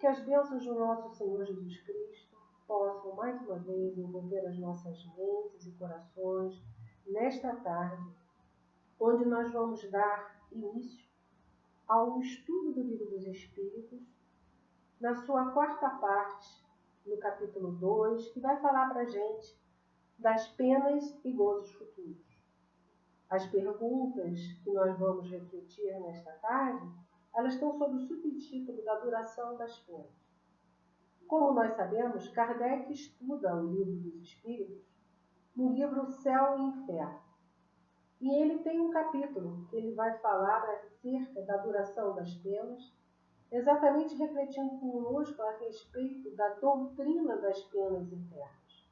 Que as bênçãos do nosso Senhor Jesus Cristo possam mais uma vez envolver as nossas mentes e corações nesta tarde, onde nós vamos dar início ao estudo do Livro dos Espíritos, na sua quarta parte, no capítulo 2, que vai falar para a gente das penas e gozos futuros. As perguntas que nós vamos refletir nesta tarde, elas estão sob o subtítulo da duração das penas. Como nós sabemos, Kardec estuda o Livro dos Espíritos no livro Céu e Inferno. E ele tem um capítulo que ele vai falar acerca da duração das penas, exatamente refletindo conosco a respeito da doutrina das penas eternas.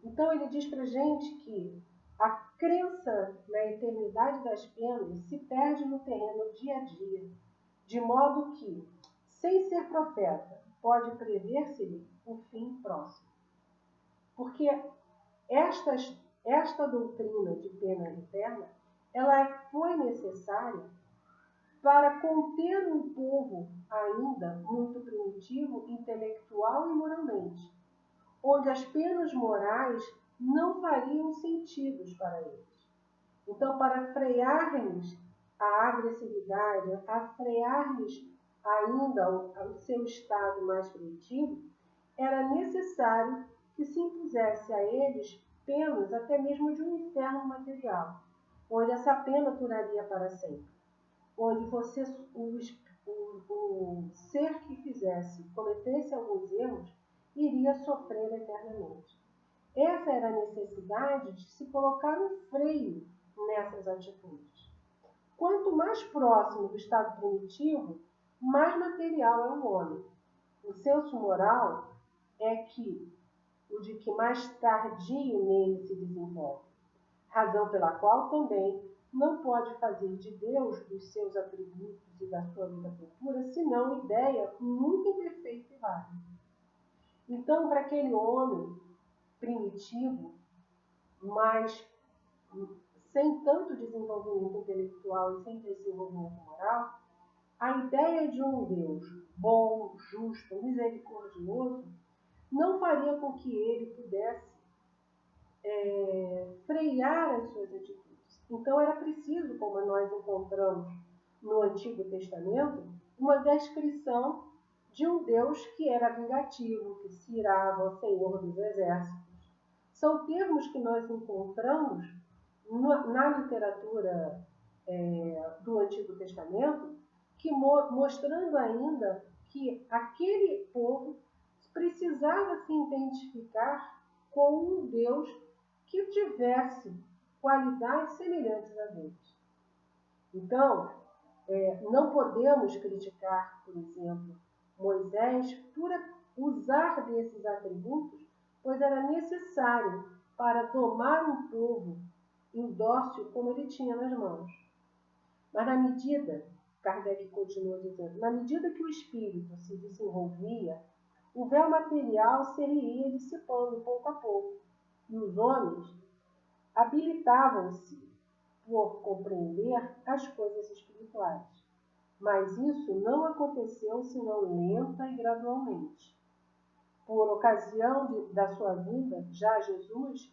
Então ele diz para a gente que a crença na eternidade das penas se perde no terreno dia a dia, de modo que, sem ser profeta, pode prever-se-lhe o fim próximo. Porque esta doutrina de pena eterna, ela foi necessária para conter um povo ainda muito primitivo, intelectual e moralmente, onde as penas morais não fariam sentido para eles. Então, para frear-lhes a agressividade, a frear-lhes ainda o seu estado mais primitivo, era necessário que se impusesse a eles penas até mesmo de um inferno material, onde essa pena duraria para sempre, onde o ser que cometesse alguns erros, iria sofrer eternamente. Essa era a necessidade de se colocar um freio nessas atitudes. Quanto mais próximo do estado primitivo, mais material é o homem. O senso moral é o de que mais tardio nele se desenvolve, razão pela qual também não pode fazer de Deus, dos seus atributos e da sua vida futura, senão ideia muito imperfeita e vaga. Então, para aquele homem primitivo, mas sem tanto desenvolvimento intelectual e sem desenvolvimento moral, a ideia de um Deus bom, justo, misericordioso, não faria com que ele pudesse frear as suas atitudes. Então era preciso, como nós encontramos no Antigo Testamento, uma descrição de um Deus que era vingativo, que se irava ao Senhor dos Exércitos. São termos que nós encontramos na literatura do Antigo Testamento, que mostrando ainda que aquele povo precisava se identificar com um Deus que tivesse qualidades semelhantes a deles. Então, não podemos criticar, por exemplo, Moisés por usar desses atributos, pois era necessário para domar um povo indócil como ele tinha nas mãos. Mas na medida, Kardec continua dizendo, na medida que o espírito se desenvolvia, o véu material se ia dissipando pouco a pouco, e os homens habilitavam-se por compreender as coisas espirituais. Mas isso não aconteceu senão lenta e gradualmente. Por ocasião da sua vinda, já Jesus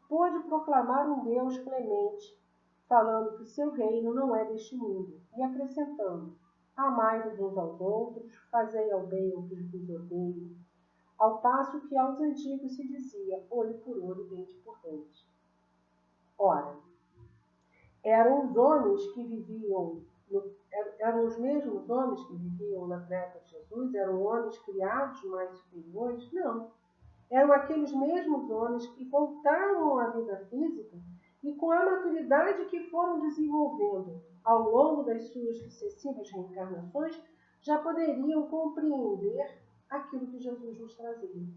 pôde proclamar um Deus clemente, falando que o seu reino não é deste mundo, e acrescentando, amai-vos uns aos outros, fazei ao bem o que vos odeio, ao passo que aos antigos se dizia, olho por olho, dente por dente. Ora, eram os homens que viviam, eram os mesmos homens que viviam na terra de Jesus? Eram homens criados mais superiores? Não. Eram aqueles mesmos homens que voltaram à vida física e com a maturidade que foram desenvolvendo ao longo das suas sucessivas reencarnações, já poderiam compreender aquilo que Jesus nos trazia.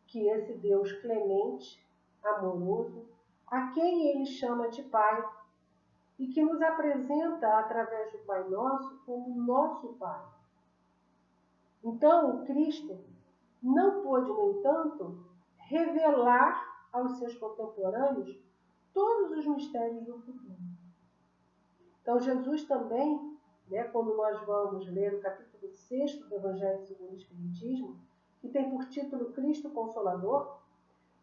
Que esse Deus clemente, amoroso, a quem ele chama de Pai, e que nos apresenta, através do Pai Nosso, como nosso Pai. Então, o Cristo não pôde, no entanto, revelar aos seus contemporâneos todos os mistérios do futuro. Então, Jesus também né, quando nós vamos ler o capítulo 6 do Evangelho segundo o Espiritismo, que tem por título Cristo Consolador,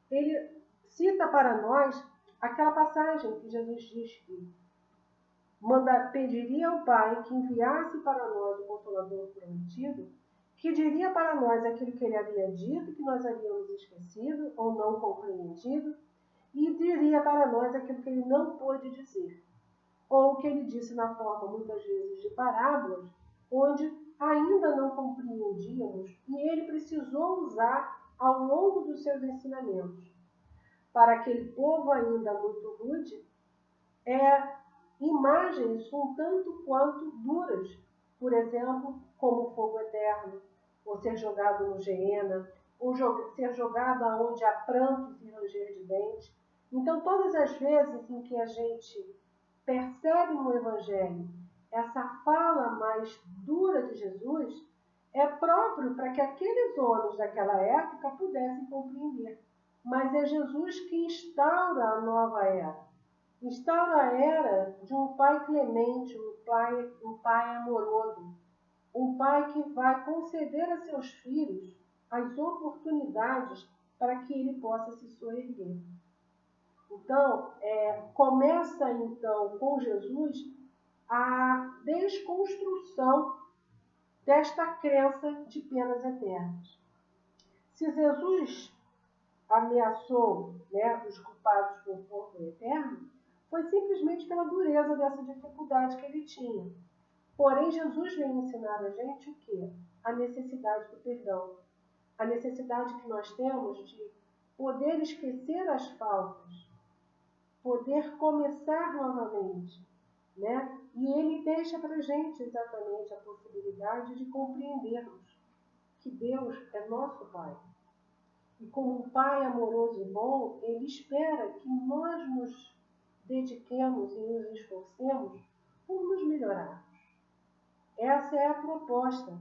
ele cita para nós aquela passagem que Jesus diz que pediria ao Pai que enviasse para nós o Consolador prometido, que diria para nós aquilo que ele havia dito, que nós havíamos esquecido ou não compreendido, e diria para nós aquilo que ele não pôde dizer, ou que ele disse na forma, muitas vezes, de parábolas, onde ainda não compreendíamos, e ele precisou usar ao longo dos seus ensinamentos. Para aquele povo ainda muito rude, imagens um tanto quanto duras, por exemplo, como o fogo eterno, ou ser jogado no Geena, ou ser jogado aonde há prantos e ranger de dentes. Então, todas as vezes em que a gente percebe no Evangelho essa fala mais dura de Jesus, é próprio para que aqueles homens daquela época pudessem compreender. Mas é Jesus que instaura a nova era. Instaura a era de um pai clemente, um pai amoroso, um pai que vai conceder a seus filhos as oportunidades para que ele possa se soerguer. Então, começa então com Jesus a desconstrução desta crença de penas eternas. Se Jesus ameaçou, né, os culpados com o fogo eterno, foi simplesmente pela dureza dessa dificuldade que ele tinha. Porém, Jesus vem ensinar a gente o quê? A necessidade do perdão. A necessidade que nós temos de poder esquecer as faltas, poder começar novamente, né? E ele deixa para a gente exatamente a possibilidade de compreendermos que Deus é nosso Pai. E como um Pai amoroso e bom, ele espera que nós nos dediquemos e nos esforcemos por nos melhorarmos. Essa é a proposta.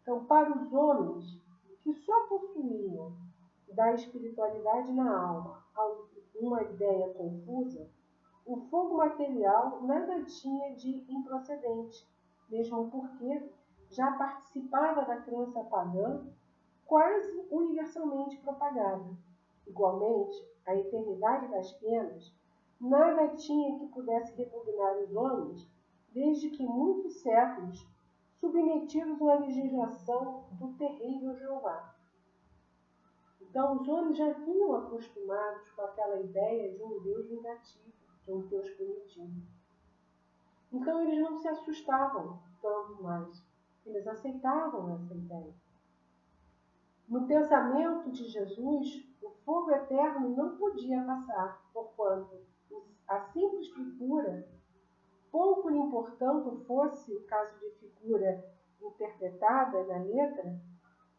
Então, para os homens que só possuíam da espiritualidade na alma uma ideia confusa, o fogo material nada tinha de improcedente, mesmo porque já participava da crença pagã quase universalmente propagada. Igualmente, a eternidade das penas nada tinha que pudesse repugnar os homens, desde que muitos séculos submetidos à legislação do terrível Jeová. Então, os homens já vinham acostumados com aquela ideia de um Deus vingativo, de um Deus punitivo. Então, eles não se assustavam tanto mais. Eles aceitavam essa ideia. No pensamento de Jesus, o fogo eterno não podia passar, porquanto a simples figura, pouco lhe importando fosse o caso de figura interpretada na letra,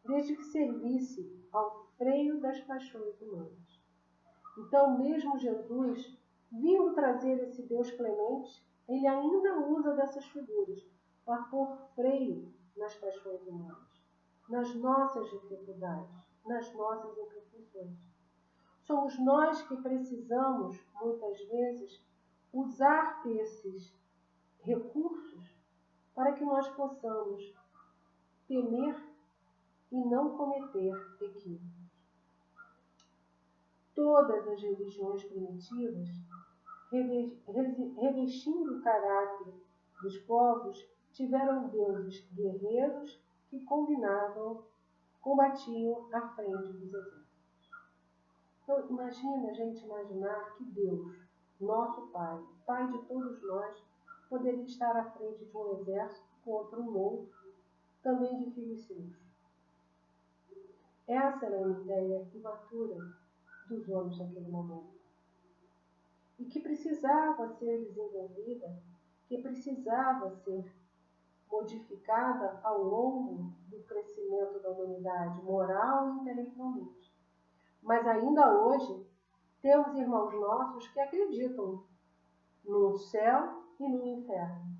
desde que servisse ao freio das paixões humanas. Então, mesmo Jesus, vindo trazer esse Deus clemente, ele ainda usa dessas figuras para pôr freio nas paixões humanas, nas nossas dificuldades, nas nossas imperfeições. Somos nós que precisamos, muitas vezes, usar desses recursos para que nós possamos temer e não cometer equívocos. Todas as religiões primitivas, revestindo o caráter dos povos, tiveram deuses guerreiros que combatiam à frente dos exércitos. Então, imagina a gente imaginar que Deus, nosso Pai, Pai de todos nós, poderia estar à frente de um exército contra um outro, também de filhos seus. Essa era a ideia imatura dos homens naquele momento. E que precisava ser desenvolvida, que precisava ser modificada ao longo do crescimento da humanidade, moral e intelectualmente. Mas ainda hoje, temos irmãos nossos que acreditam no céu e no inferno.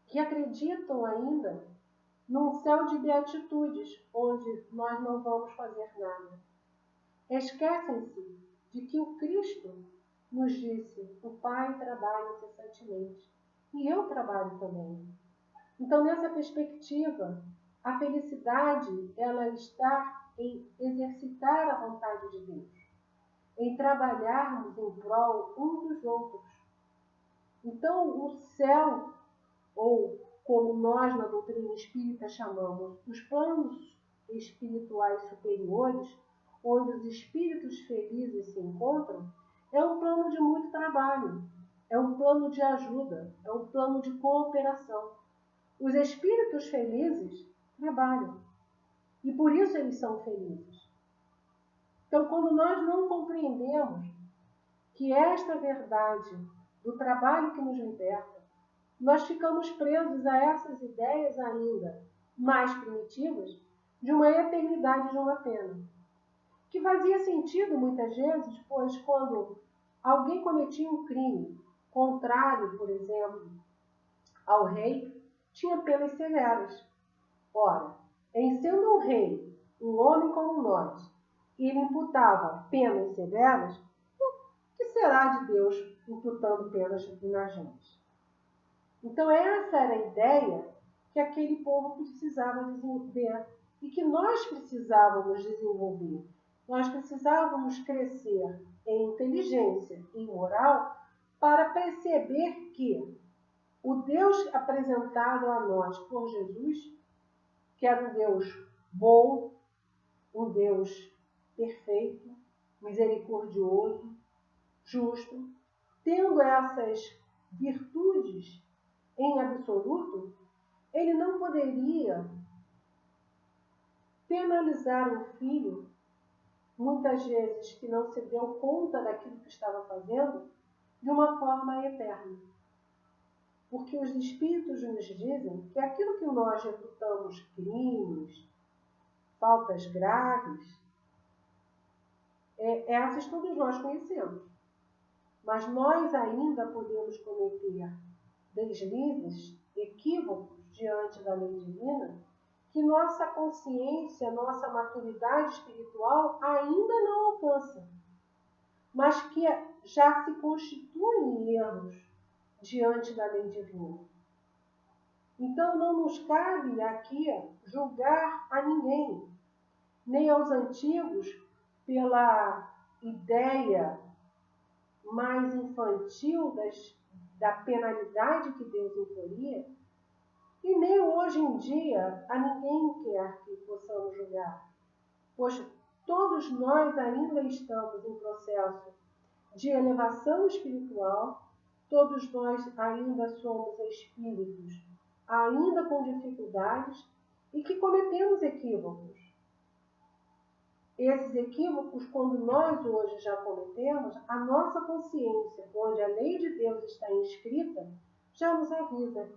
Que acreditam ainda num céu de beatitudes, onde nós não vamos fazer nada. Esquecem-se de que o Cristo nos disse: o Pai trabalha incessantemente e eu trabalho também. Então, nessa perspectiva, a felicidade, ela está em exercitar a vontade de Deus, em trabalharmos em prol um dos outros. Então, o céu, ou como nós na doutrina espírita chamamos, os planos espirituais superiores, onde os espíritos felizes se encontram, é um plano de muito trabalho, é um plano de ajuda, é um plano de cooperação. Os espíritos felizes trabalham e por isso eles são felizes. Então, quando nós não compreendemos que esta verdade do trabalho que nos liberta, nós ficamos presos a essas ideias ainda mais primitivas de uma eternidade de uma pena. Que fazia sentido muitas vezes, pois quando alguém cometia um crime contrário, por exemplo, ao rei, tinha penas severas. Ora, em sendo um rei, um homem como nós, e ele imputava penas severas, o que será de Deus imputando penas na gente? Então essa era a ideia que aquele povo precisava desenvolver e que nós precisávamos desenvolver. Nós precisávamos crescer em inteligência e moral para perceber que o Deus apresentado a nós por Jesus, que era um Deus bom, um Deus perfeito, misericordioso, justo, tendo essas virtudes em absoluto, ele não poderia penalizar um filho, muitas vezes que não se deu conta daquilo que estava fazendo, de uma forma eterna. Porque os espíritos nos dizem que aquilo que nós reputamos crimes, faltas graves, essas todos nós conhecemos. Mas nós ainda podemos cometer deslizes, equívocos diante da lei divina, que nossa consciência, nossa maturidade espiritual ainda não alcança, mas que já se constituem erros diante da lei divina. Então não nos cabe aqui julgar a ninguém, nem aos antigos pela ideia mais infantil da penalidade que Deus imporia, e nem hoje em dia a ninguém quer que possamos julgar, pois todos nós ainda estamos em processo de elevação espiritual, todos nós ainda somos espíritos, ainda com dificuldades e que cometemos equívocos. Esses equívocos, quando nós hoje já cometemos, a nossa consciência, onde a lei de Deus está inscrita, já nos avisa.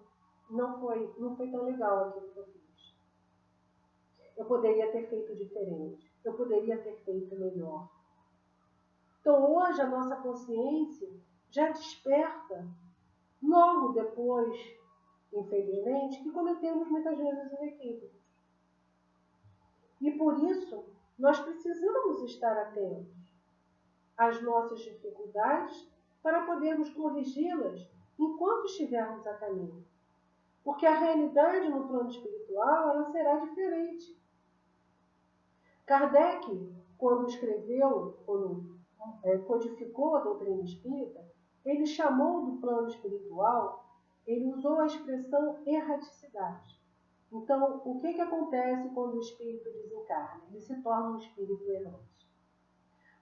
Não foi tão legal aquilo que eu fiz. Eu poderia ter feito diferente. Eu poderia ter feito melhor. Então hoje a nossa consciência já desperta logo depois, infelizmente, que cometemos muitas vezes os equívocos. E por isso nós precisamos estar atentos às nossas dificuldades para podermos corrigi-las enquanto estivermos a caminho. Porque a realidade no plano espiritual ela será diferente. Kardec, quando escreveu, quando codificou a doutrina espírita, ele chamou do plano espiritual, ele usou a expressão erraticidade. Então, o que acontece quando o espírito desencarna? Ele se torna um espírito errante.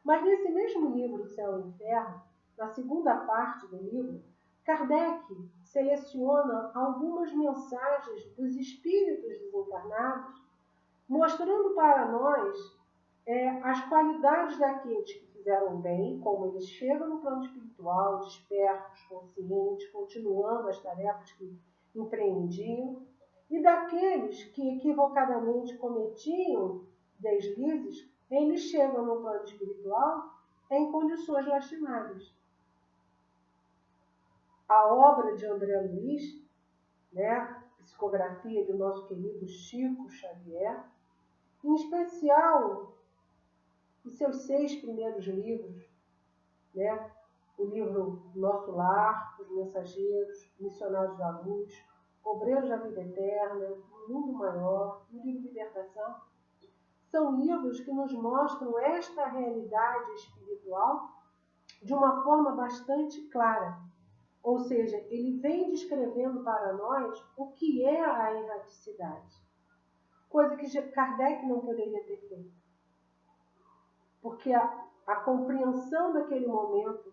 Mas nesse mesmo livro, Céu e Inferno, na segunda parte do livro, Kardec seleciona algumas mensagens dos espíritos desencarnados, mostrando para nós as qualidades daqueles que fizeram bem, como eles chegam no plano espiritual, despertos, conscientes, continuando as tarefas que empreendiam, e daqueles que equivocadamente cometiam deslizes, eles chegam no plano espiritual em condições lastimáveis. A obra de André Luiz, psicografia do nosso querido Chico Xavier, em especial os seus 6 primeiros livros, o livro Nosso Lar, Os Mensageiros, Missionários da Luz, Obreiros da Vida Eterna, O Mundo Maior, o livro Libertação. São livros que nos mostram esta realidade espiritual de uma forma bastante clara. Ou seja, ele vem descrevendo para nós o que é a erraticidade. Coisa que Kardec não poderia ter feito. Porque a compreensão daquele momento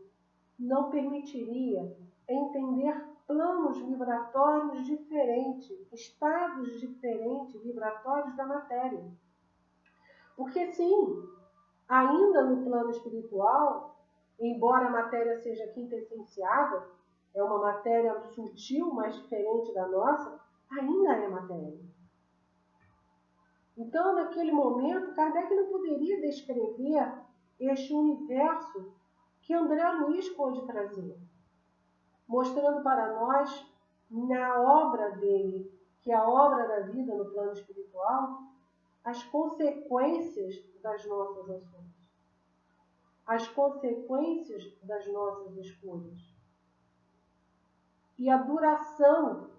não permitiria entender planos vibratórios diferentes, estados diferentes, vibratórios da matéria. Porque sim, ainda no plano espiritual, embora a matéria seja quintessenciada, é uma matéria sutil, mas diferente da nossa, ainda é matéria. Então, naquele momento, Kardec não poderia descrever este universo que André Luiz pôde trazer, mostrando para nós, na obra dele, que é a obra da vida no plano espiritual, as consequências das nossas ações, as consequências das nossas escolhas e a duração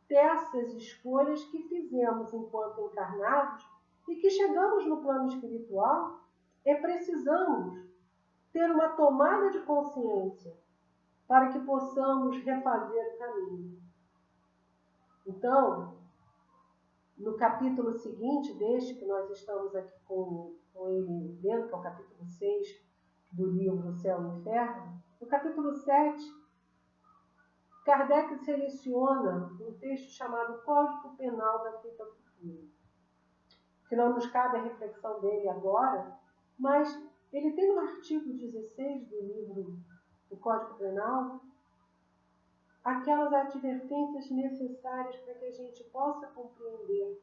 dessas escolhas que fizemos enquanto encarnados e que chegamos no plano espiritual e precisamos ter uma tomada de consciência para que possamos refazer o caminho. Então, no capítulo seguinte deste, que nós estamos aqui com ele lendo, que é o capítulo 6 do livro Céu e Inferno, no capítulo 7, Kardec seleciona um texto chamado Código Penal da Vida Futura, que não nos cabe a reflexão dele agora, mas ele tem no artigo 16 do livro do Código Penal aquelas advertências necessárias para que a gente possa compreender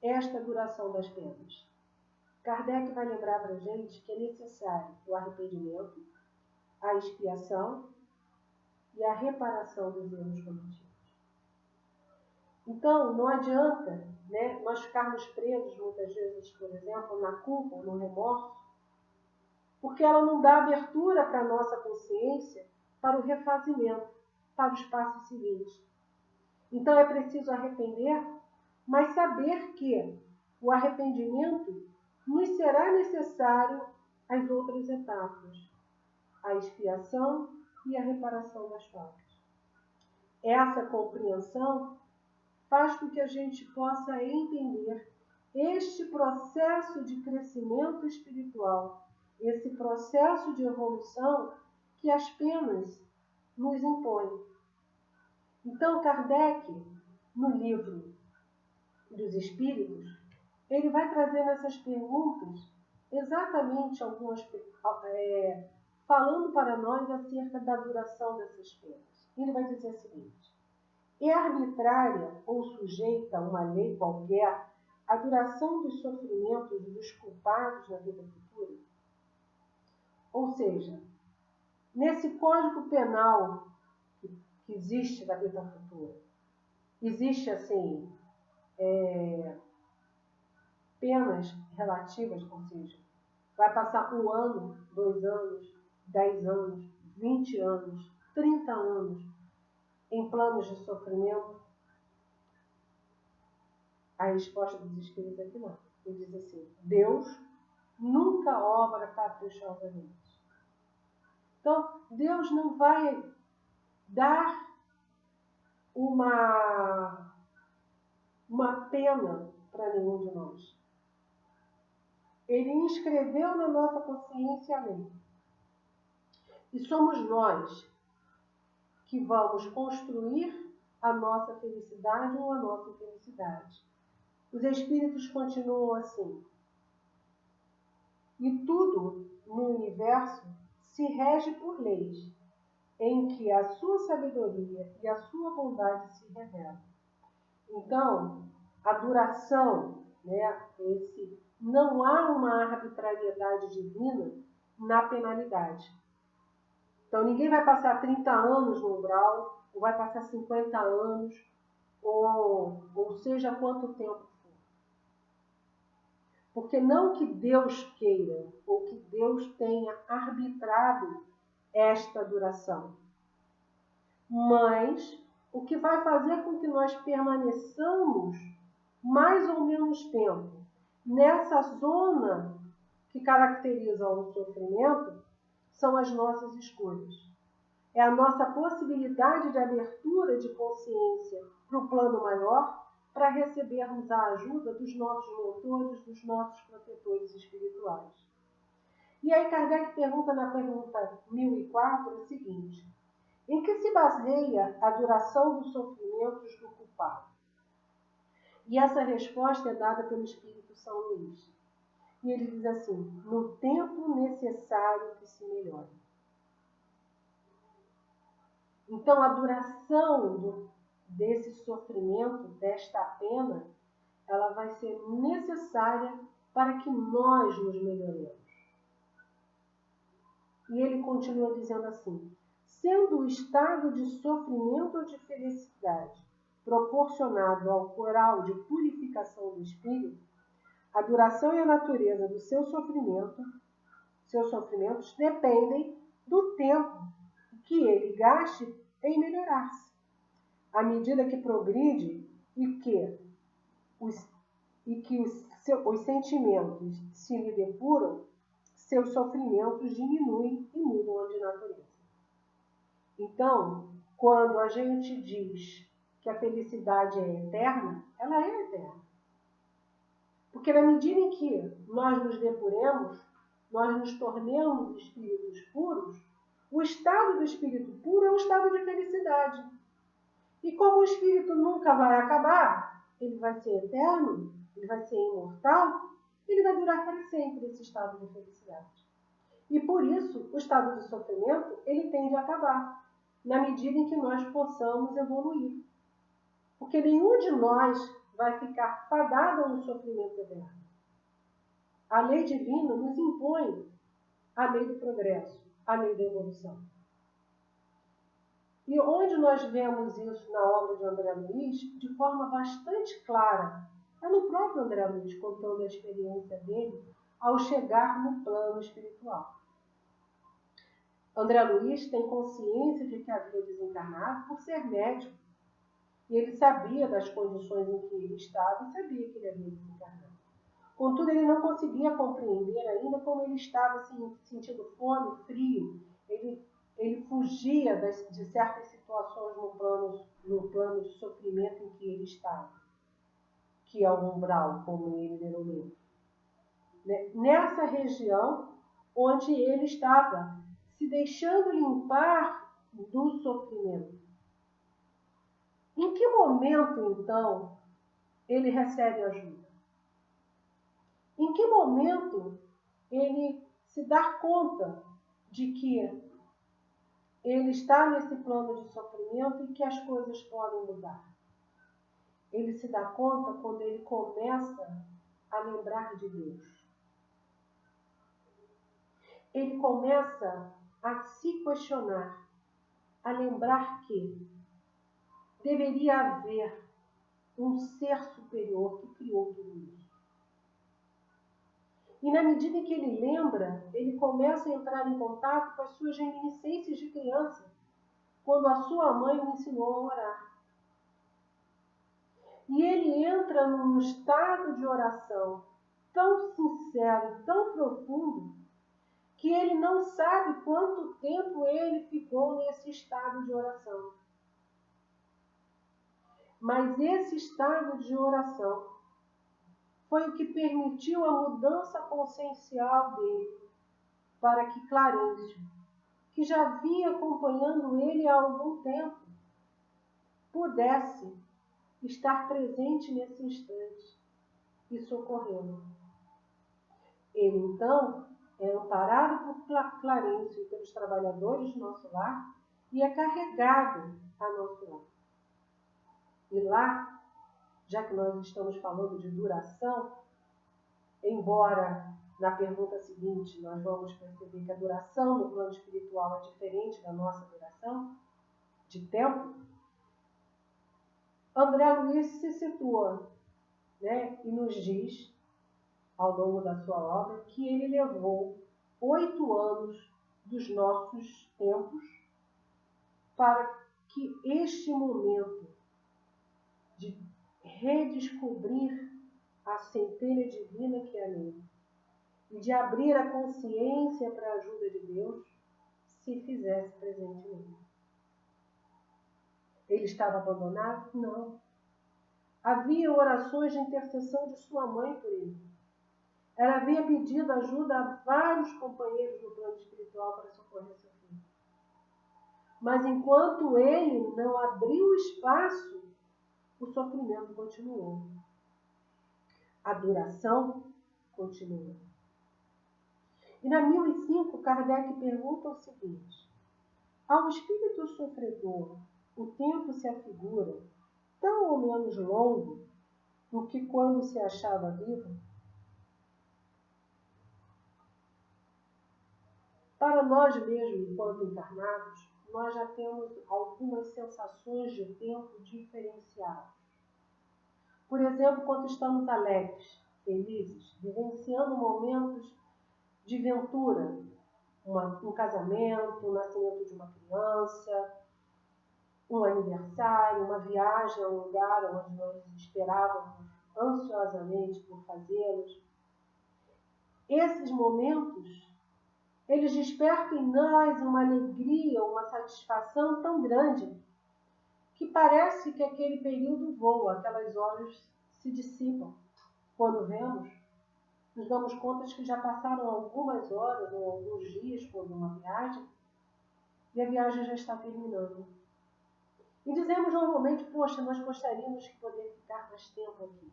esta duração das penas. Kardec vai lembrar para a gente que é necessário o arrependimento, a expiação e a reparação dos erros cometidos. Então, não adianta, né, nós ficarmos presos muitas vezes, por exemplo, na culpa ou no remorso, porque ela não dá abertura para a nossa consciência para o refazimento, para os passos seguintes. Então, é preciso arrepender, mas saber que o arrependimento nos será necessário as outras etapas, a expiação e a reparação das faltas. Essa compreensão faz com que a gente possa entender este processo de crescimento espiritual, esse processo de evolução que as penas nos impõem. Então, Kardec, no livro dos Espíritos, ele vai trazendo essas perguntas, exatamente algumas, falando para nós acerca da duração dessas penas. Ele vai dizer o seguinte: é arbitrária ou sujeita a uma lei qualquer a duração dos sofrimentos dos culpados na vida futura? Ou seja, nesse Código Penal que existe na vida futura, existe assim penas relativas, ou seja, vai passar 1 ano, 2 anos, 10 anos, 20 anos, 30 anos em planos de sofrimento? A resposta dos Espíritos é que não. Ele diz assim: Deus nunca obra caprichosamente. Então, Deus não vai dar uma pena para nenhum de nós. Ele inscreveu na nossa consciência a lei. E somos nós que vamos construir a nossa felicidade ou a nossa infelicidade. Os Espíritos continuam assim. E tudo no universo se rege por leis, em que a sua sabedoria e a sua bondade se revelam. Então, a duração, não há uma arbitrariedade divina na penalidade. Então, ninguém vai passar 30 anos no umbral, ou vai passar 50 anos, ou seja, quanto tempo for. Porque não que Deus queira ou que Deus tenha arbitrado esta duração, mas o que vai fazer com que nós permaneçamos mais ou menos tempo nessa zona que caracteriza o sofrimento são as nossas escolhas. É a nossa possibilidade de abertura de consciência para o plano maior, para recebermos a ajuda dos nossos mentores, dos nossos protetores espirituais. E aí Kardec pergunta na pergunta 1004 o seguinte: em que se baseia a duração dos sofrimentos do culpado? E essa resposta é dada pelo Espírito São Luís. E ele diz assim: no tempo necessário que se melhore. Então, a duração desse sofrimento, desta pena, ela vai ser necessária para que nós nos melhoremos. E ele continua dizendo assim: sendo o estado de sofrimento ou de felicidade proporcionado ao grau de purificação do espírito, a duração e a natureza do seus sofrimentos dependem do tempo que ele gaste em melhorar-se. À medida que progride e que os sentimentos se lhe depuram, seus sofrimentos diminuem e mudam de natureza. Então, quando a gente diz que a felicidade é eterna, ela é eterna. Porque na medida em que nós nos depuremos, nós nos tornemos espíritos puros, o estado do espírito puro é um estado de felicidade. E como o espírito nunca vai acabar, ele vai ser eterno, ele vai ser imortal, ele vai durar para sempre esse estado de felicidade. E por isso, o estado de sofrimento, ele tende a acabar, na medida em que nós possamos evoluir. Porque nenhum de nós vai ficar fadado a um sofrimento eterno. A lei divina nos impõe a lei do progresso, a lei da evolução. E onde nós vemos isso na obra de André Luiz, de forma bastante clara, é no próprio André Luiz, contando a experiência dele ao chegar no plano espiritual. André Luiz tem consciência de que havia desencarnado por ser médico. E ele sabia das condições em que ele estava e sabia que ele havia desencarnado. Contudo, ele não conseguia compreender ainda como ele estava sentindo fome, frio. Ele fugia de certas situações no plano de sofrimento em que ele estava, que é o umbral, como ele denominou. Nessa região onde ele estava se deixando limpar do sofrimento. Em que momento, então, ele recebe ajuda? Em que momento ele se dá conta de que ele está nesse plano de sofrimento e que as coisas podem mudar? Ele se dá conta quando ele começa a lembrar de Deus. Ele começa a se questionar, a lembrar que deveria haver um ser superior que criou tudo isso. E na medida em que ele lembra, ele começa a entrar em contato com as suas reminiscências de criança, quando a sua mãe o ensinou a orar. E ele entra num estado de oração tão sincero, tão profundo, que ele não sabe quanto tempo ele ficou nesse estado de oração. Mas esse estado de oração foi o que permitiu a mudança consciencial dele para que Clarencio, que já vinha acompanhando ele há algum tempo, pudesse estar presente nesse instante e socorrê-lo. Ele, então, é amparado por Clarencio e pelos trabalhadores do nosso lar e é carregado a nosso lar. E lá, já que nós estamos falando de duração, embora na pergunta seguinte nós vamos perceber que a duração no plano espiritual é diferente da nossa duração de tempo, André Luiz se situa, e nos diz ao longo da sua obra, que ele levou 8 anos dos nossos tempos para que este momento de redescobrir a centelha divina que é nele e de abrir a consciência para a ajuda de Deus se fizesse presente nele. Ele estava abandonado? Não. Havia orações de intercessão de sua mãe por ele. Ela havia pedido ajuda a vários companheiros no plano espiritual para socorrer seu filho. Mas enquanto ele não abriu espaço, o sofrimento continuou. A duração continuou. E na 1005, Kardec pergunta o seguinte: ao espírito sofredor, o tempo se afigura tão ou menos longo do que quando se achava vivo? Para nós mesmos, enquanto encarnados, nós já temos algumas sensações de tempo diferenciadas. Por exemplo, quando estamos alegres, felizes, vivenciando momentos de ventura, um casamento, o nascimento de uma criança, um aniversário, uma viagem a um lugar onde nós esperávamos ansiosamente por fazê-los. Esses momentos, eles despertam em nós uma alegria, uma satisfação tão grande que parece que aquele período voa, aquelas horas se dissipam. Quando vemos, nos damos conta de que já passaram algumas horas ou alguns dias por uma viagem e a viagem já está terminando. E dizemos normalmente, poxa, nós gostaríamos de poder ficar mais tempo aqui.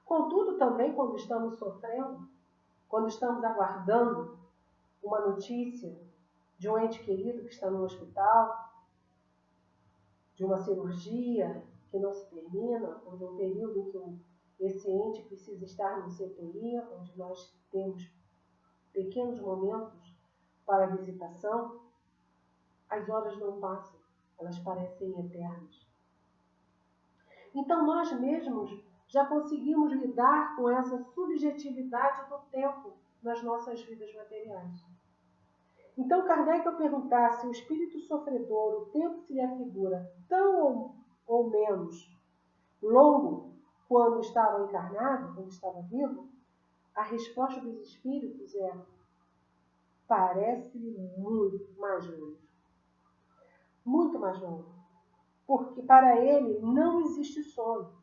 Contudo, também quando estamos sofrendo, quando estamos aguardando uma notícia de um ente querido que está no hospital, de uma cirurgia que não se termina, ou de um período em que esse ente precisa estar no CTI, onde nós temos pequenos momentos para a visitação, as horas não passam, elas parecem eternas. Então nós mesmos já conseguimos lidar com essa subjetividade do tempo nas nossas vidas materiais. Então Kardec, ao perguntar se o espírito sofredor, o tempo se lhe afigura tão ou menos longo quando estava encarnado, quando estava vivo, a resposta dos espíritos é: parece-lhe muito mais longo. Muito mais longo. Porque para ele não existe sono.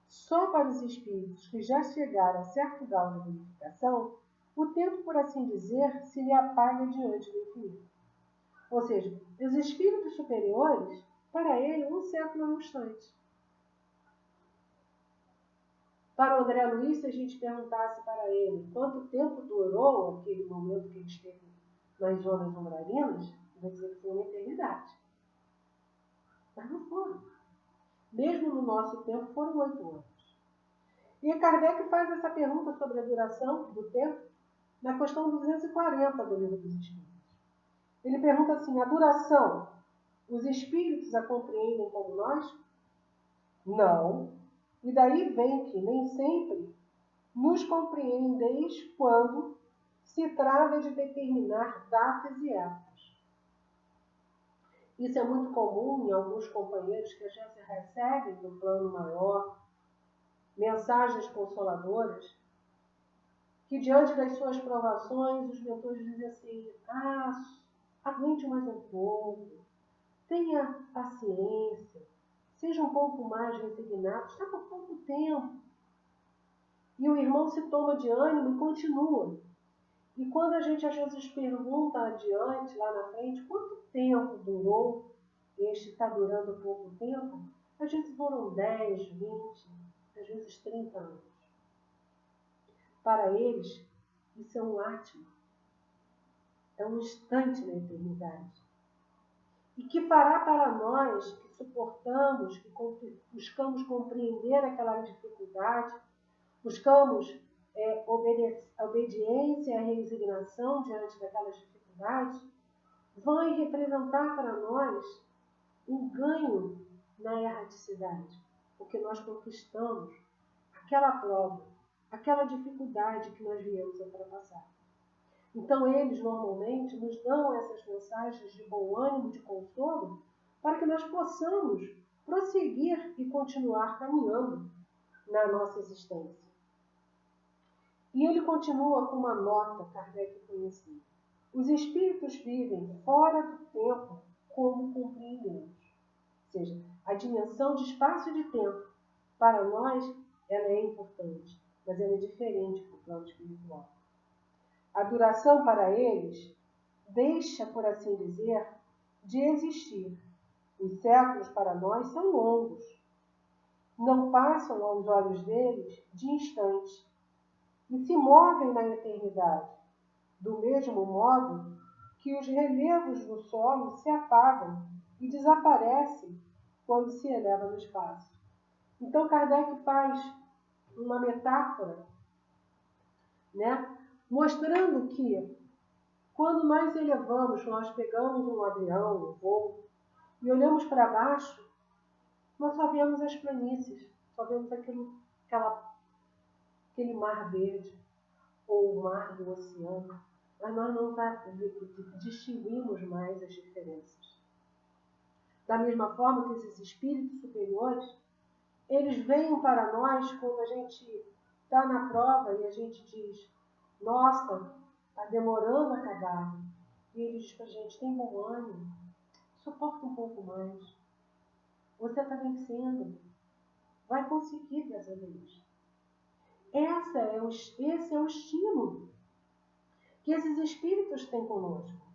Só para os espíritos que já chegaram a certo grau de verificação, o tempo, por assim dizer, se lhe apaga diante do infinito. Ou seja, os espíritos superiores, para ele, um século é um instante. Para o André Luiz, se a gente perguntasse para ele quanto tempo durou aquele momento que ele esteve nas zonas umbralinas, ele vai dizer que foi uma eternidade. Mas não foram. Mesmo no nosso tempo, foram 8 anos. E Kardec faz essa pergunta sobre a duração do tempo na questão 240 do Livro dos Espíritos. Ele pergunta assim: a duração, os espíritos a compreendem como nós? Não. E daí vem que nem sempre nos compreendeis quando se trata de determinar datas e épocas. Isso é muito comum em alguns companheiros que a gente recebe no plano maior mensagens consoladoras que, diante das suas provações, os mentores dizem assim: aguente mais um pouco, tenha paciência, seja um pouco mais resignado, está por pouco tempo. E o irmão se toma de ânimo e continua. E quando a gente às vezes pergunta adiante, lá na frente, quanto tempo durou, este está durando pouco tempo, às vezes foram 10, 20, às vezes 30 anos. Para eles, isso é um átimo, é um instante na eternidade. E que fará para nós, que suportamos, que buscamos compreender aquela dificuldade, buscamos a obediência e a resignação diante daquelas dificuldades, vai representar para nós um ganho na erraticidade, porque nós conquistamos aquela prova aquela dificuldade que nós viemos ultrapassar. Então, eles normalmente nos dão essas mensagens de bom ânimo, de consolo, para que nós possamos prosseguir e continuar caminhando na nossa existência. E ele continua com uma nota, Kardec conhecida. Os espíritos vivem fora do tempo como compreendemos. Ou seja, a dimensão de espaço e de tempo, para nós, ela é importante, mas ela é diferente do plano espiritual. A duração para eles deixa, por assim dizer, de existir. Os séculos para nós são longos. Não passam aos olhos deles de instantes e se movem na eternidade, do mesmo modo que os relevos do solo se apagam e desaparecem quando se eleva no espaço. Então, Kardec faz uma metáfora, mostrando que quando nós elevamos, nós pegamos um avião, um voo, e olhamos para baixo, nós só vemos as planícies, só vemos aquele mar verde, ou o mar do oceano, mas nós não distinguimos mais as diferenças. Da mesma forma que esses espíritos superiores, eles vêm para nós quando a gente está na prova e a gente diz, nossa, está demorando a acabar. E ele diz para a gente, tem bom ânimo, suporta um pouco mais. Você está vencendo, vai conseguir dessa vez. Esse é o estímulo que esses espíritos têm conosco.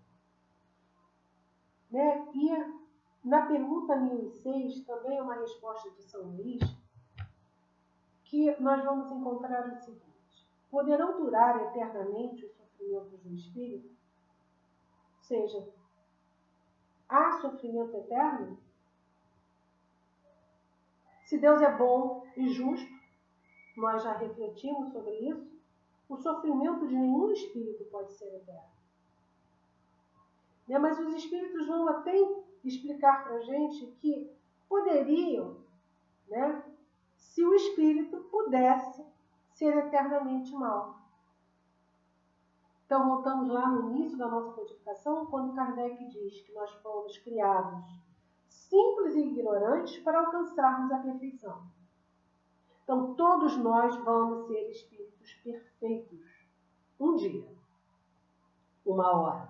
E na pergunta 1006, também é uma resposta de São Luís, que nós vamos encontrar o seguinte: poderão durar eternamente os sofrimentos do espírito? Ou seja, há sofrimento eterno? Se Deus é bom e justo, nós já refletimos sobre isso, o sofrimento de nenhum espírito pode ser eterno. Mas os espíritos vão até explicar para a gente que poderiam, se o espírito pudesse ser eternamente mau. Então, voltamos lá no início da nossa codificação, quando Kardec diz que nós fomos criados simples e ignorantes para alcançarmos a perfeição. Então, todos nós vamos ser espíritos perfeitos. Um dia, uma hora,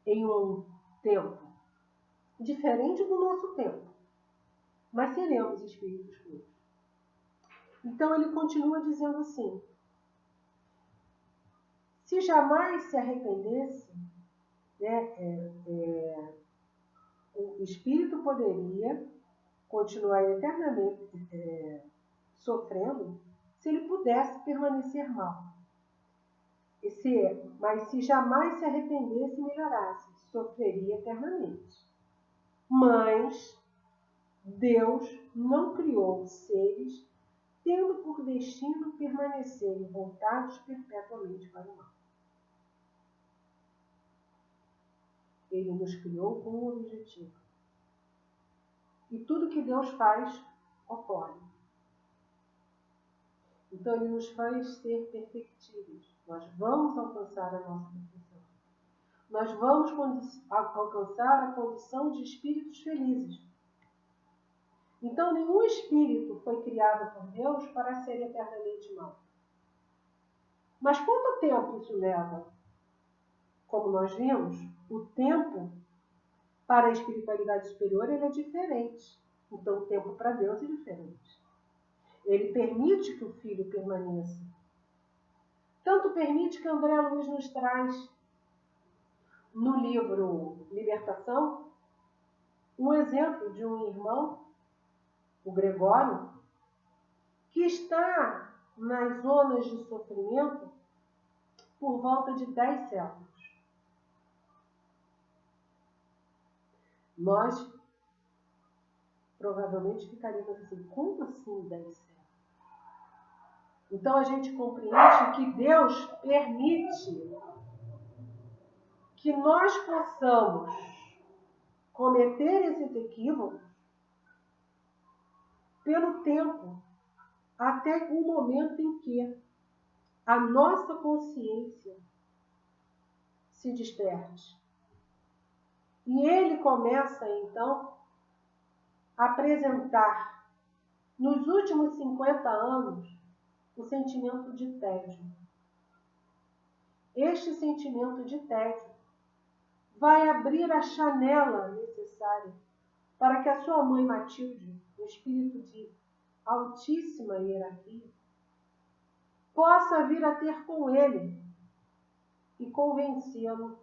em um tempo diferente do nosso tempo, mas seremos espíritos puros. Então, ele continua dizendo assim: se jamais se arrependesse, o espírito poderia continuar eternamente sofrendo se ele pudesse permanecer mal. Mas se jamais se arrependesse e melhorasse, sofreria eternamente. Mas Deus não criou seres tendo por destino permanecerem voltados perpetuamente para o mal. Ele nos criou com um objetivo. E tudo que Deus faz, ocorre. Então, ele nos faz ser perfectíveis. Nós vamos alcançar a nossa perfeição. Nós vamos alcançar a condição de espíritos felizes. Então, nenhum espírito foi criado por Deus para ser eternamente mau. Mas quanto tempo isso leva? Como nós vimos, o tempo para a espiritualidade superior ele é diferente. Então, o tempo para Deus é diferente. Ele permite que o Filho permaneça. Tanto permite que André Luiz nos traz, no livro Libertação, um exemplo de um irmão, o Gregório, que está nas zonas de sofrimento por volta de 10 séculos. Nós provavelmente ficaríamos assim, como assim 10 séculos? Então a gente compreende que Deus permite que nós possamos cometer esses equívocos pelo tempo até o momento em que a nossa consciência se desperte. E ele começa, então, a apresentar, nos últimos 50 anos, o sentimento de tédio. Este sentimento de tédio vai abrir a janela necessária para que a sua mãe Matilde, um espírito de altíssima hierarquia, possa vir a ter com ele e convencê-lo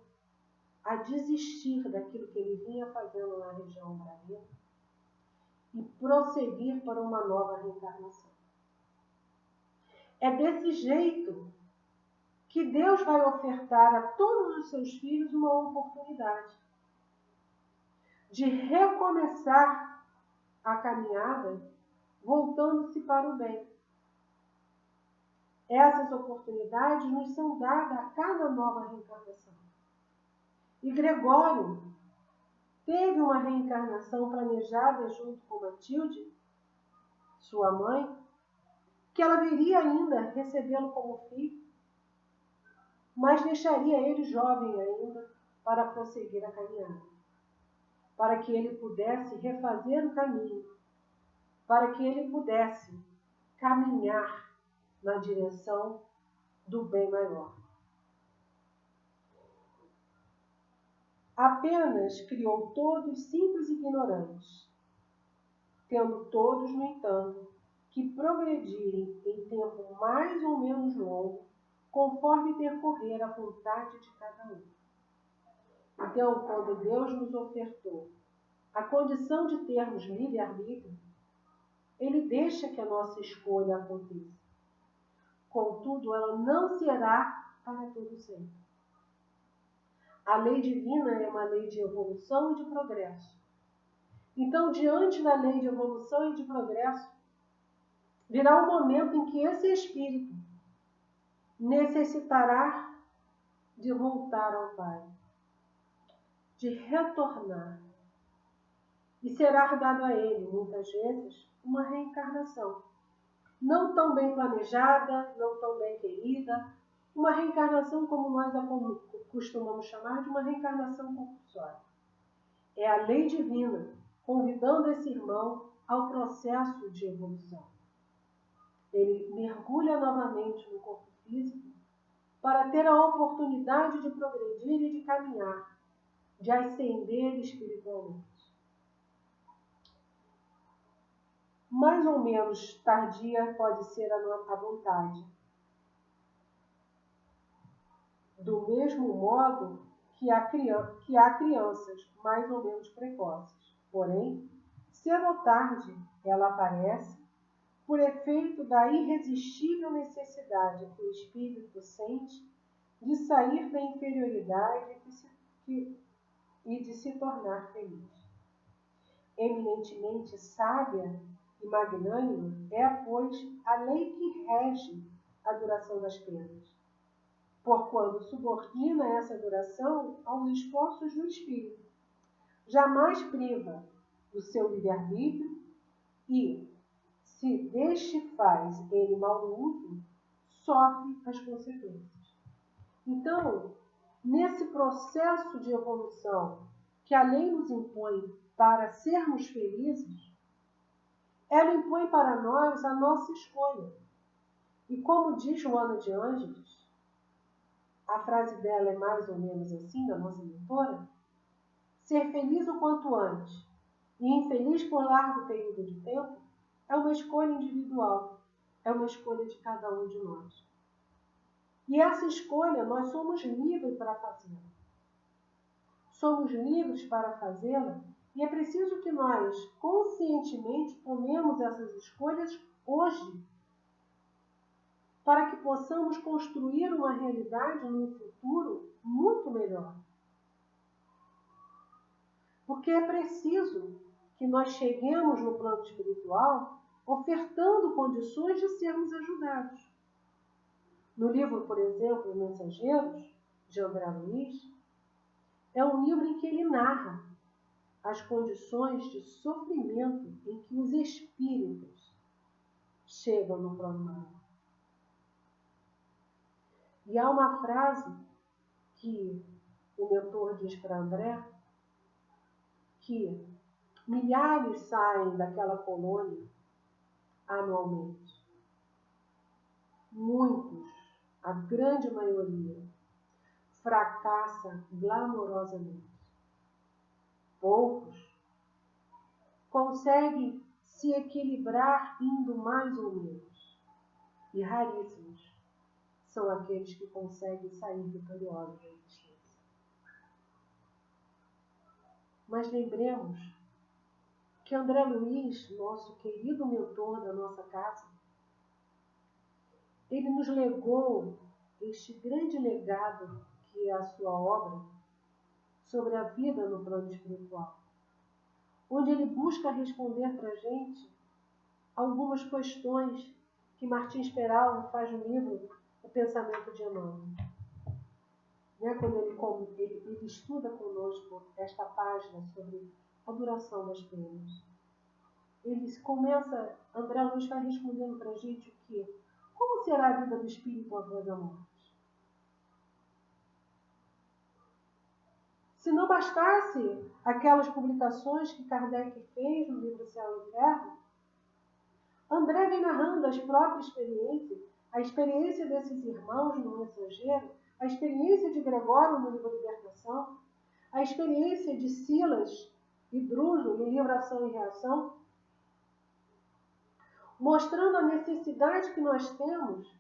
a desistir daquilo que ele vinha fazendo na região brasileira e prosseguir para uma nova reencarnação. É desse jeito que Deus vai ofertar a todos os seus filhos uma oportunidade de recomeçar a caminhada voltando-se para o bem. Essas oportunidades nos são dadas a cada nova reencarnação. E Gregório teve uma reencarnação planejada junto com Matilde, sua mãe, que ela viria ainda recebê-lo como filho, mas deixaria ele jovem ainda para prosseguir a caminhada, para que ele pudesse refazer o caminho, para que ele pudesse caminhar na direção do bem maior. Apenas criou todos simples e ignorantes, tendo todos, no entanto, que progredirem em tempo mais ou menos longo, conforme percorrer a vontade de cada um. Então, quando Deus nos ofertou a condição de termos livre-arbítrio, Ele deixa que a nossa escolha aconteça. Contudo, ela não será para todo sempre. A lei divina é uma lei de evolução e de progresso. Então, diante da lei de evolução e de progresso, virá um momento em que esse espírito necessitará de voltar ao Pai, de retornar. E será dado a ele, muitas vezes, uma reencarnação. Não tão bem planejada, não tão bem querida, uma reencarnação como nós a costumamos chamar de uma reencarnação compulsória. É a lei divina convidando esse irmão ao processo de evolução. Ele mergulha novamente no corpo físico para ter a oportunidade de progredir e de caminhar, de ascender espiritualmente. Mais ou menos tardia pode ser a vontade. Do mesmo modo que há crianças mais ou menos precoces. Porém, cedo ou tarde, ela aparece por efeito da irresistível necessidade que o espírito sente de sair da inferioridade e de se tornar feliz. Eminentemente sábia e magnânima é, pois, a lei que rege a duração das penas, porquanto subordina essa duração aos esforços do espírito, jamais priva do seu livre-arbítrio e, se deste faz ele mau uso, sofre as consequências. Então, nesse processo de evolução que a lei nos impõe para sermos felizes, ela impõe para nós a nossa escolha. E como diz Joana de Ângeles, a frase dela é mais ou menos assim, da nossa mentora: ser feliz o quanto antes e infeliz por largo período de tempo é uma escolha individual, é uma escolha de cada um de nós. E essa escolha nós somos livres para fazê-la. Somos livres para fazê-la e é preciso que nós conscientemente tomemos essas escolhas hoje, para que possamos construir uma realidade num futuro muito melhor. Porque é preciso que nós cheguemos no plano espiritual ofertando condições de sermos ajudados. No livro, por exemplo, Mensageiros, de André Luiz, é um livro em que ele narra as condições de sofrimento em que os espíritos chegam no plano maior. E há uma frase que o mentor diz para André, que milhares saem daquela colônia anualmente. Muitos, a grande maioria, fracassa glamorosamente. Poucos conseguem se equilibrar indo mais ou menos. E raríssimos são aqueles que conseguem sair vitoriosos da existência. Mas lembremos que André Luiz, nosso querido mentor da nossa casa, ele nos legou este grande legado que é a sua obra sobre a vida no plano espiritual, onde ele busca responder para a gente algumas questões que Martins Peralva faz no livro O Pensamento de Emmanuel. Quando ele estuda conosco esta página sobre a duração das penas. Ele começa, André Luiz vai respondendo para a gente o quê? Como será a vida do espírito após a morte? Se não bastasse aquelas publicações que Kardec fez no livro Céu e Inferno, André vem narrando as próprias experiências, a experiência desses irmãos no Mensageiro, a experiência de Gregório no livro Libertação, a experiência de Silas e Druso no livro Ação e Reação, mostrando a necessidade que nós temos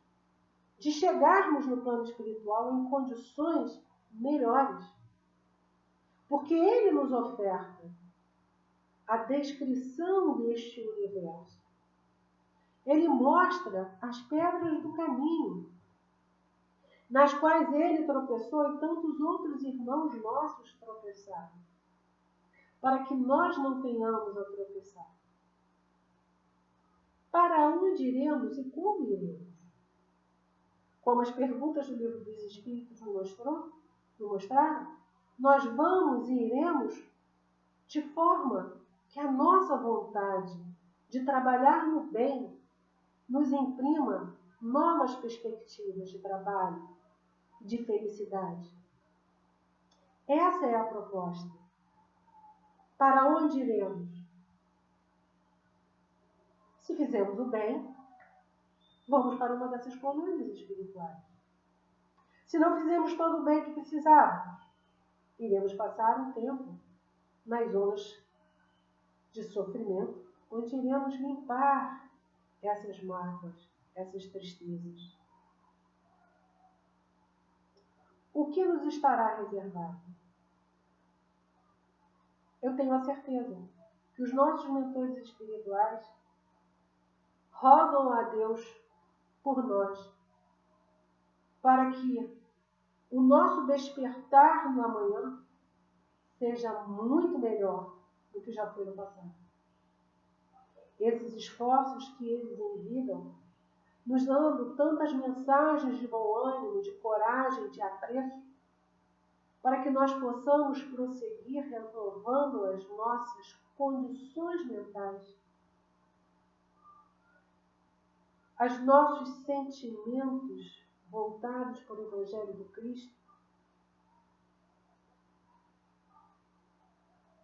de chegarmos no plano espiritual em condições melhores. Porque ele nos oferta a descrição deste universo. Ele mostra as pedras do caminho, nas quais ele tropeçou e tantos outros irmãos nossos tropeçaram, para que nós não tenhamos a tropeçar. Para onde iremos e como iremos? Como as perguntas do Livro dos Espíritos nos mostraram, nós vamos e iremos de forma que a nossa vontade de trabalhar no bem nos imprima novas perspectivas de trabalho, de felicidade. Essa é a proposta. Para onde iremos? Se fizermos o bem, vamos para uma dessas colônias espirituais. Se não fizermos todo o bem que precisávamos, iremos passar um tempo nas zonas de sofrimento, onde iremos limpar essas mágoas, essas tristezas. O que nos estará reservado? Eu tenho a certeza que os nossos mentores espirituais rogam a Deus por nós, para que o nosso despertar no amanhã seja muito melhor do que já foi no passado. Esses esforços que eles envidam, nos dando tantas mensagens de bom ânimo, de coragem, de apreço, para que nós possamos prosseguir renovando as nossas condições mentais, os nossos sentimentos voltados para o Evangelho do Cristo,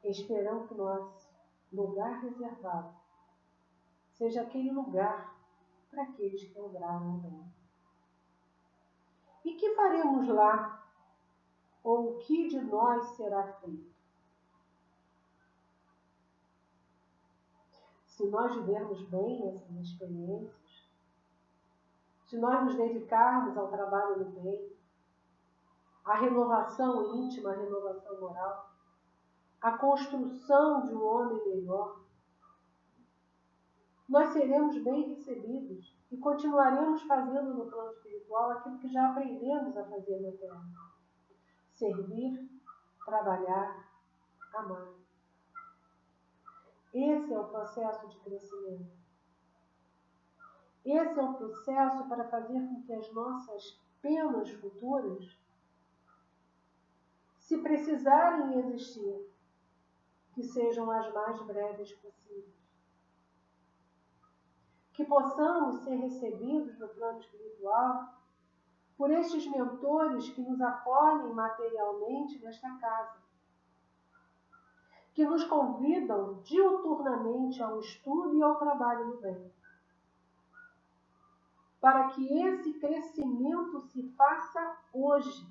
esperando que nosso lugar reservado seja aquele lugar para aqueles que lograram o bem. E que faremos lá? Ou o que de nós será feito? Se nós vivermos bem essas experiências, se nós nos dedicarmos ao trabalho do bem, à renovação íntima, à renovação moral, à construção de um homem melhor, nós seremos bem recebidos e continuaremos fazendo no plano espiritual aquilo que já aprendemos a fazer na Terra. Servir, trabalhar, amar. Esse é o processo de crescimento. Esse é o processo para fazer com que as nossas penas futuras, se precisarem existir, que sejam as mais breves possíveis. Que possamos ser recebidos no plano espiritual por estes mentores que nos acolhem materialmente nesta casa, que nos convidam diuturnamente ao estudo e ao trabalho no bem, para que esse crescimento se faça hoje,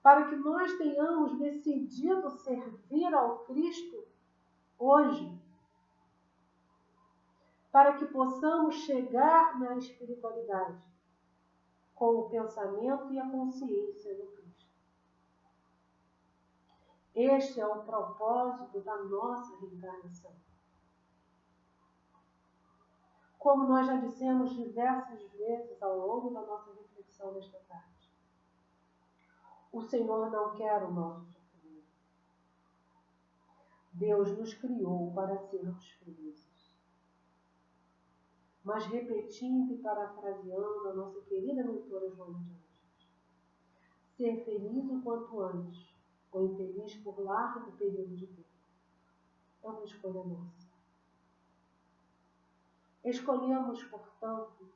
para que nós tenhamos decidido servir ao Cristo hoje, para que possamos chegar na espiritualidade com o pensamento e a consciência do Cristo. Este é o propósito da nossa reencarnação. Como nós já dissemos diversas vezes ao longo da nossa reflexão nesta tarde, o Senhor não quer o nosso sofrimento. Deus nos criou para sermos felizes. Mas repetindo e parafraseando a nossa querida mentora Joana de Anjos, ser feliz o quanto antes, ou infeliz por largo período de tempo, é uma escolha nossa. Escolhamos, portanto,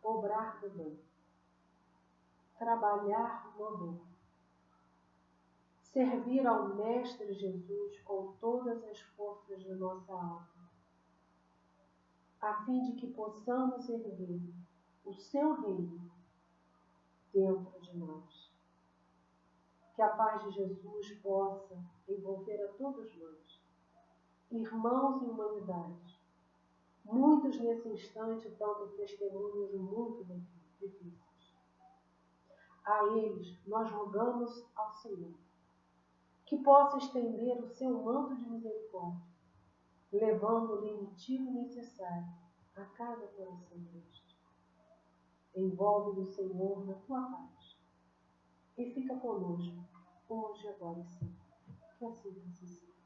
obrar do bem, trabalhar no amor, servir ao Mestre Jesus com todas as forças de nossa alma, a fim de que possamos erguer o seu reino dentro de nós. Que a paz de Jesus possa envolver a todos nós, irmãos em humanidade. Muitos nesse instante dando testemunhos muito difíceis. A eles nós rogamos ao Senhor que possa estender o seu manto de misericórdia, levando o lenitivo necessário a cada coração deste. Envolve-no, Senhor, na tua paz e fica conosco, hoje, agora e sempre. Que assim seja.